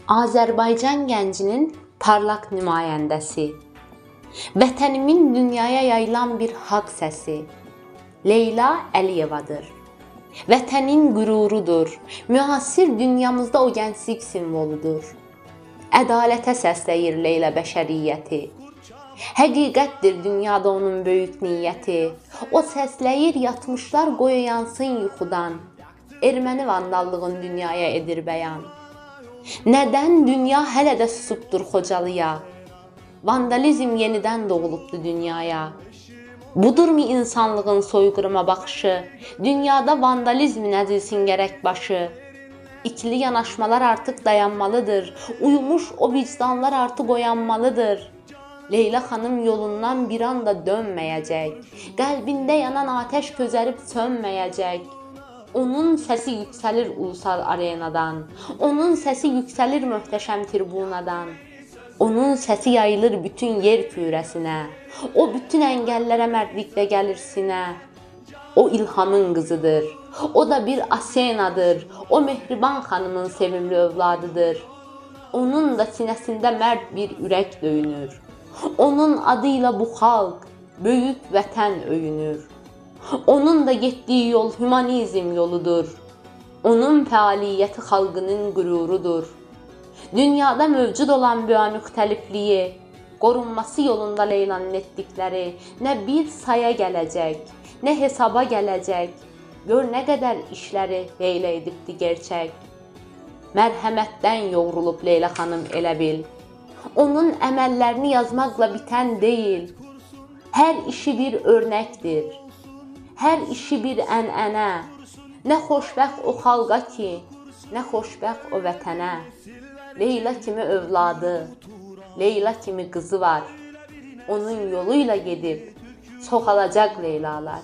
Azərbaycan gəncinin parlaq nümayəndəsi, vətənimin dünyaya yayılan bir haqq səsi Leyla Əliyevadır. Vətənin qürurudur, müasir dünyamızda o gənclik simvoludur. Ədalətə səsləyir Leyla bəşəriyyəti. Həqiqətdir dünyada onun böyük niyyəti. O səsləyir yatmışlar qoy yansın yuxudan. Erməni vandallığın dünyaya edir bəyan. Nədən dünya hələ də susubdur Xocalıya? Vandalizm yenidən doğulubdu dünyaya. Budurmu insanlığın soyqırıma baxışı? Dünyada vandalizmin əzilsin gərək başı. İkili yanaşmalar artıq dayanmalıdır. Uyumuş o vicdanlar artıq oyanmalıdır. Leyla xanım yolundan bir anda dönməyəcək. Qəlbində yanan atəş közərib sönməyəcək. Onun səsi yüksəlir ulusal arenadan. Onun səsi yüksəlir möhtəşəm tribunadan. Onun səsi yayılır bütün yer kürəsinə. O bütün əngəllərə mərdliklə gəlir sinə. O İlhamın qızıdır. O da bir Asenadır. O Mehriban xanımın sevimli övladıdır. Onun da sinəsində mərd bir ürək döyünür. Onun adıyla bu xalq, böyük vətən öyünür. Onun da getdiyi yol hümanizm yoludur. Onun fəaliyyəti xalqının qürurudur. Dünyada mövcud olan müxtəlifliyi, qorunması yolunda Leylanın etdikləri nə bir saya gələcək, nə hesaba gələcək. Gör nə qədər işləri Leyla edibdi gerçək. Mərhəmətdən yoğrulub Leyla xanım elə bil. Onun əməllərini yazmaqla bitən deyil. Hər işi bir örnəkdir. Hər işi bir ənənə. Nə xoşbəxt o xalqa ki, nə xoşbəxt o vətənə. Leyla kimi övladı, Leyla kimi qızı var. Onun yoluyla gedib çoxalacaq Leylalar.